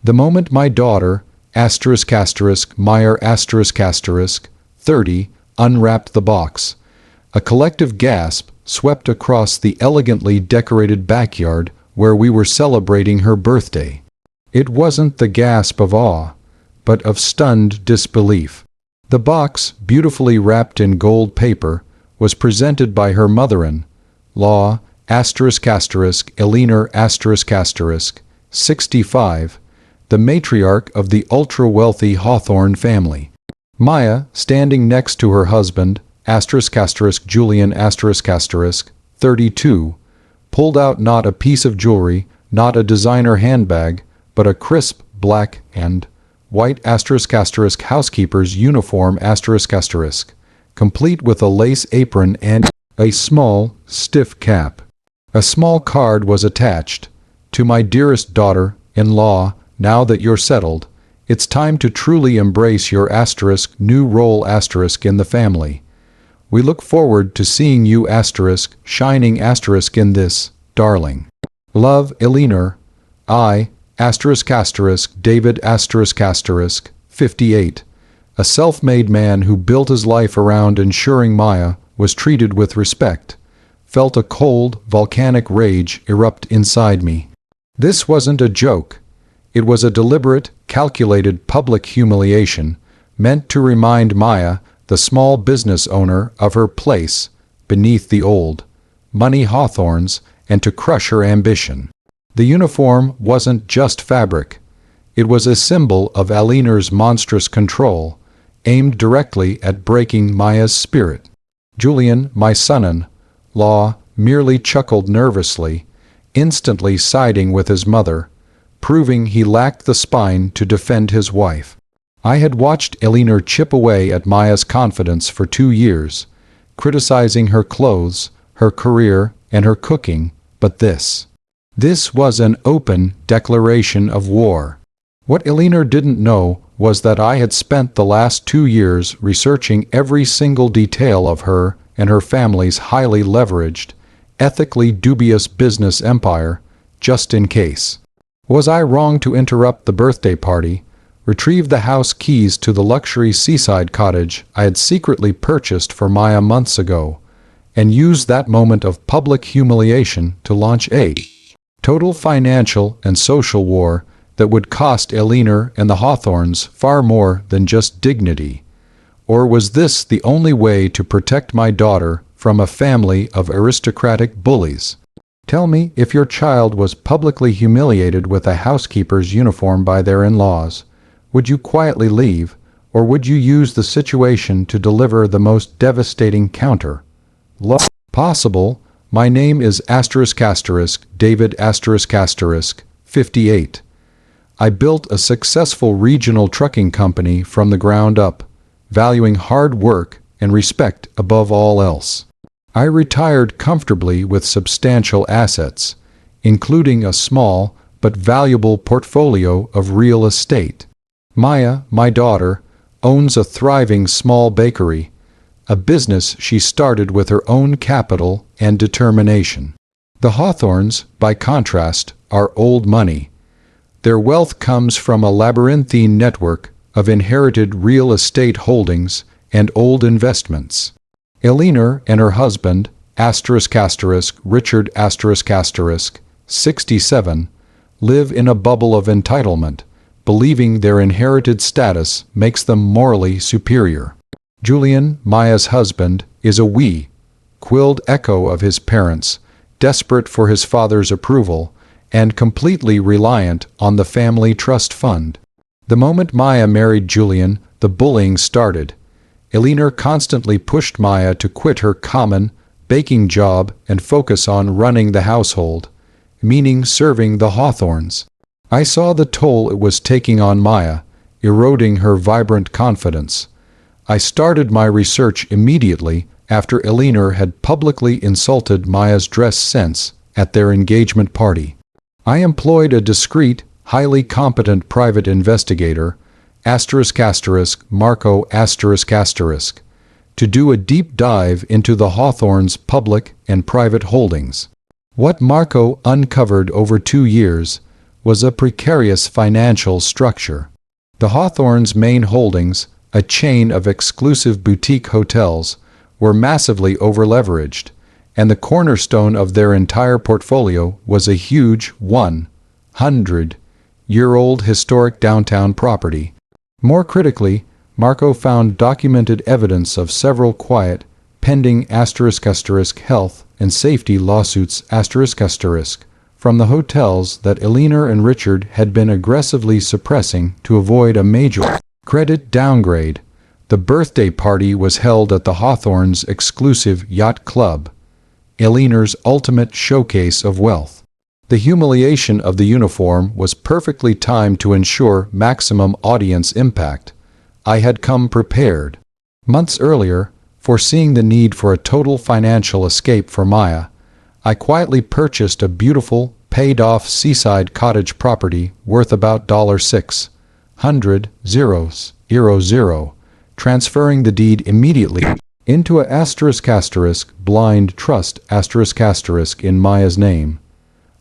The moment my daughter, Meyer 30, unwrapped the box, a collective gasp swept across the elegantly decorated backyard where we were celebrating her birthday. It wasn't the gasp of awe, but of stunned disbelief. The box, beautifully wrapped in gold paper, was presented by her mother-in-law, Eleanor 65, the matriarch of the ultra-wealthy Hawthorne family. Maya, standing next to her husband, Julian 32, pulled out not a piece of jewelry, not a designer handbag, but a crisp black and white housekeeper's uniform complete with a lace apron and a small, stiff cap. A small card was attached. To my dearest daughter-in-law, now that you're settled, it's time to truly embrace your new role in the family. We look forward to seeing you shining in this, darling. Love, Eleanor. I, David 58, a self-made man who built his life around ensuring Maya was treated with respect, felt a cold, volcanic rage erupt inside me. This wasn't a joke. It was a deliberate, calculated public humiliation meant to remind Maya, the small business owner, of her place beneath the old money Hawthorns and to crush her ambition. The uniform wasn't just fabric. It was a symbol of Eleanor's monstrous control, aimed directly at breaking Maya's spirit. Julian, my son-in-law, merely chuckled nervously, instantly siding with his mother, proving he lacked the spine to defend his wife. I had watched Eleanor chip away at Maya's confidence for 2 years, criticizing her clothes, her career, and her cooking, but this was an open declaration of war. What Eleanor didn't know was that I had spent the last 2 years researching every single detail of her and her family's highly leveraged, ethically dubious business empire, just in case. Was I wrong to interrupt the birthday party, retrieve the house keys to the luxury seaside cottage I had secretly purchased for Maya months ago, and use that moment of public humiliation to launch a total financial and social war that would cost Eleanor and the Hawthorns far more than just dignity? Or was this the only way to protect my daughter from a family of aristocratic bullies? Tell me, if your child was publicly humiliated with a housekeeper's uniform by their in-laws, would you quietly leave, or would you use the situation to deliver the most devastating counter? Possible. My name is David 58. I built a successful regional trucking company from the ground up, valuing hard work and respect above all else. I retired comfortably with substantial assets, including a small but valuable portfolio of real estate. Maya, my daughter, owns a thriving small bakery, a business she started with her own capital and determination. The Hawthorns, by contrast, are old money. Their wealth comes from a labyrinthine network of inherited real estate holdings and old investments. Eleanor and her husband, Richard 67, live in a bubble of entitlement, believing their inherited status makes them morally superior. Julian, Maya's husband, is a quilled echo of his parents, desperate for his father's approval, and completely reliant on the family trust fund. The moment Maya married Julian, the bullying started. Eleanor constantly pushed Maya to quit her common, baking job and focus on running the household, meaning serving the Hawthorns. I saw the toll it was taking on Maya, eroding her vibrant confidence. I started my research immediately after Eleanor had publicly insulted Maya's dress sense at their engagement party. I employed a discreet, highly competent private investigator, Marco to do a deep dive into the Hawthorns' public and private holdings. What Marco uncovered over 2 years was a precarious financial structure. The Hawthorns' main holdings, a chain of exclusive boutique hotels, were massively overleveraged, and the cornerstone of their entire portfolio was a huge 100-year-old historic downtown property. More critically, Marco found documented evidence of several quiet, pending health and safety lawsuits from the hotels that Eleanor and Richard had been aggressively suppressing to avoid a major credit downgrade. The birthday party was held at the Hawthorns' exclusive yacht club, Eleanor's ultimate showcase of wealth. The humiliation of the uniform was perfectly timed to ensure maximum audience impact. I had come prepared. Months earlier, foreseeing the need for a total financial escape for Maya, I quietly purchased a beautiful, paid-off seaside cottage property worth about $600,000, transferring the deed immediately into a blind trust in Maya's name.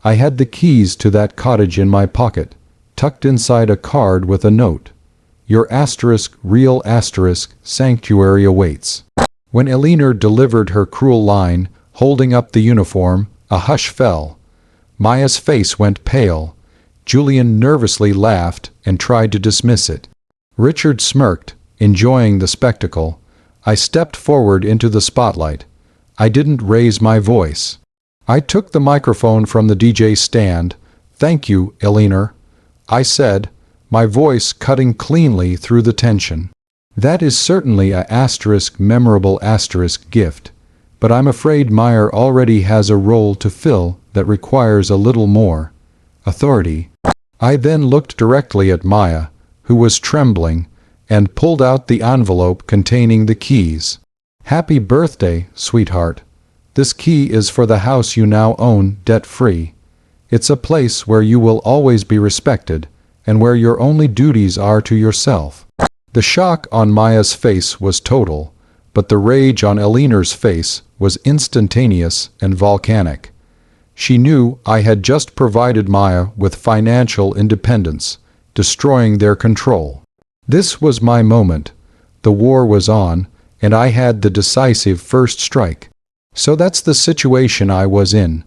I had the keys to that cottage in my pocket, tucked inside a card with a note. Your real sanctuary awaits. When Eleanor delivered her cruel line, holding up the uniform, a hush fell. Maya's face went pale. Julian nervously laughed and tried to dismiss it. Richard smirked, enjoying the spectacle. I stepped forward into the spotlight. I didn't raise my voice. I took the microphone from the DJ stand. "Thank you, Eleanor," I said, my voice cutting cleanly through the tension. "That is certainly a memorable gift, but I'm afraid Meyer already has a role to fill that requires a little more authority." I then looked directly at Maya, who was trembling, and pulled out the envelope containing the keys. "Happy birthday, sweetheart. This key is for the house you now own debt-free. It's a place where you will always be respected, and where your only duties are to yourself." The shock on Maya's face was total, but the rage on Eleanor's face was instantaneous and volcanic. She knew I had just provided Maya with financial independence, destroying their control. This was my moment. The war was on, and I had the decisive first strike. So that's the situation I was in.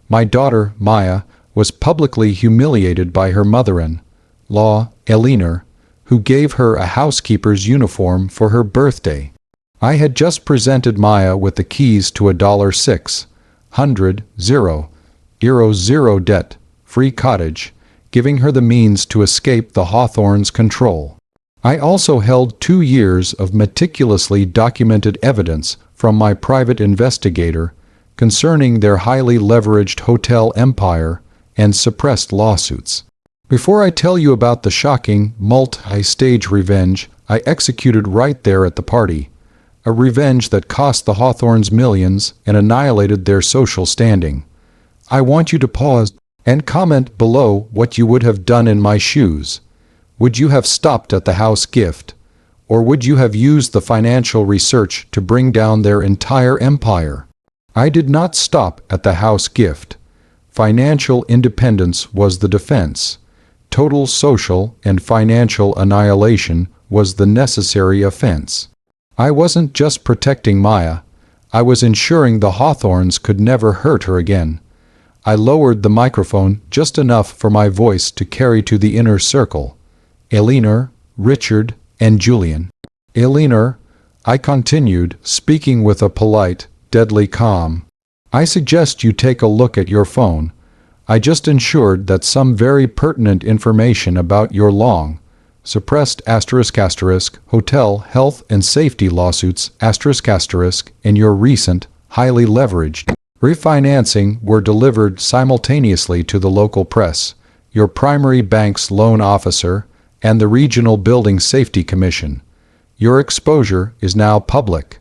My daughter, Maya, was publicly humiliated by her mother-in-law, Eleanor, who gave her a housekeeper's uniform for her birthday. I had just presented Maya with the keys to a $600,000 debt-free cottage, giving her the means to escape the Hawthorns' control. I also held 2 years of meticulously documented evidence from my private investigator concerning their highly leveraged hotel empire and suppressed lawsuits. Before I tell you about the shocking, multi-stage revenge I executed right there at the party, a revenge that cost the Hawthorns millions and annihilated their social standing, I want you to pause and comment below what you would have done in my shoes. Would you have stopped at the house gift? Or would you have used the financial research to bring down their entire empire? I did not stop at the house gift. Financial independence was the defense. Total social and financial annihilation was the necessary offense. I wasn't just protecting Maya. I was ensuring the Hawthorns could never hurt her again. I lowered the microphone just enough for my voice to carry to the inner circle. Eleanor, Richard, and Julian. "Eleanor," I continued, speaking with a polite, deadly calm, "I suggest you take a look at your phone. I just ensured that some very pertinent information about your suppressed hotel health and safety lawsuits and your recent, highly leveraged refinancing were delivered simultaneously to the local press, your primary bank's loan officer, and the Regional Building Safety Commission. Your exposure is now public."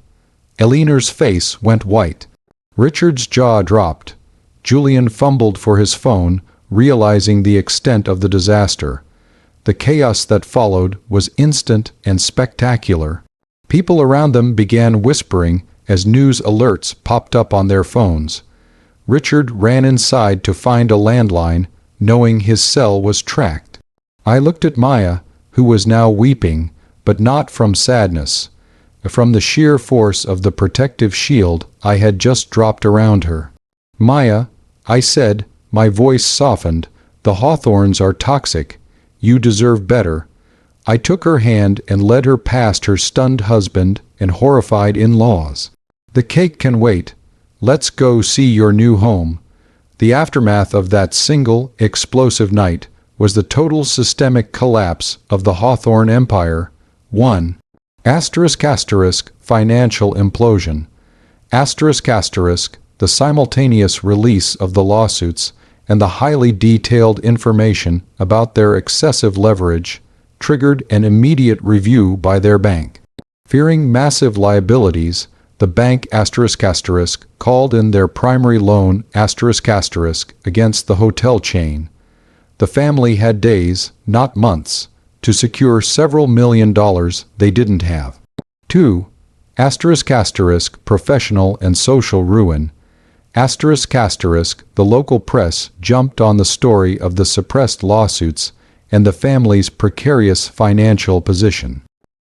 Eleanor's face went white. Richard's jaw dropped. Julian fumbled for his phone, realizing the extent of the disaster. The chaos that followed was instant and spectacular. People around them began whispering as news alerts popped up on their phones. Richard ran inside to find a landline, knowing his cell was tracked. I looked at Maya, who was now weeping, but not from sadness, from the sheer force of the protective shield I had just dropped around her. "Maya," I said, my voice softened, "the Hawthorns are toxic. You deserve better." I took her hand and led her past her stunned husband and horrified in-laws. "The cake can wait. Let's go see your new home." The aftermath of that single, explosive night was the total systemic collapse of the Hawthorne empire. 1. Financial implosion. The simultaneous release of the lawsuits and the highly detailed information about their excessive leverage triggered an immediate review by their bank. Fearing massive liabilities, the bank called in their primary loan against the hotel chain. The family had days, not months, to secure several $1,000,000 they didn't have. 2. Professional and social ruin. The local press jumped on the story of the suppressed lawsuits and the family's precarious financial position.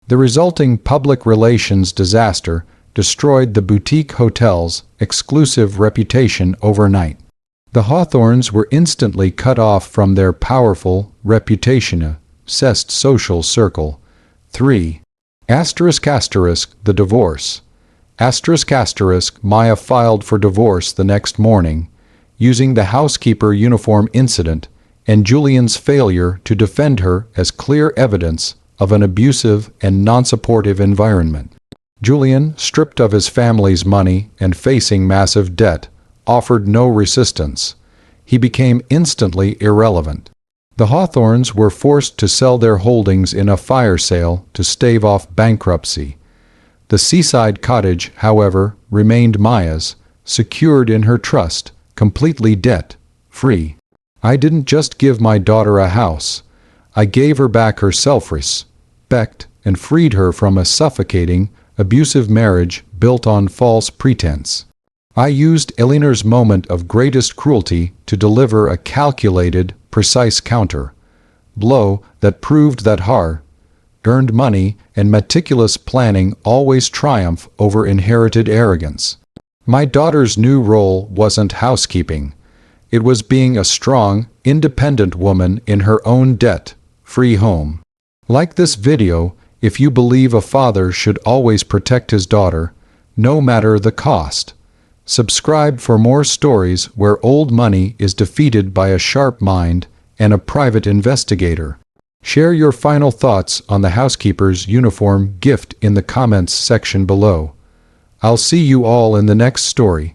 The resulting public relations disaster destroyed the boutique hotel's exclusive reputation overnight. The Hawthorns were instantly cut off from their powerful, reputation-obsessed social circle. 3. The divorce. Maya filed for divorce the next morning, using the housekeeper uniform incident and Julian's failure to defend her as clear evidence of an abusive and non-supportive environment. Julian, stripped of his family's money and facing massive debt, offered no resistance. He became instantly irrelevant. The Hawthorns were forced to sell their holdings in a fire sale to stave off bankruptcy. The seaside cottage, however, remained Maya's, secured in her trust, completely debt-free. I didn't just give my daughter a house. I gave her back her self-respect and freed her from a suffocating, abusive marriage built on false pretense. I used Eleanor's moment of greatest cruelty to deliver a calculated, precise counter-blow that proved that hard-earned money and meticulous planning always triumph over inherited arrogance. My daughter's new role wasn't housekeeping. It was being a strong, independent woman in her own debt-free home. Like this video, if you believe a father should always protect his daughter, no matter the cost. Subscribe for more stories where old money is defeated by a sharp mind and a private investigator. Share your final thoughts on the housekeeper's uniform gift in the comments section below. I'll see you all in the next story.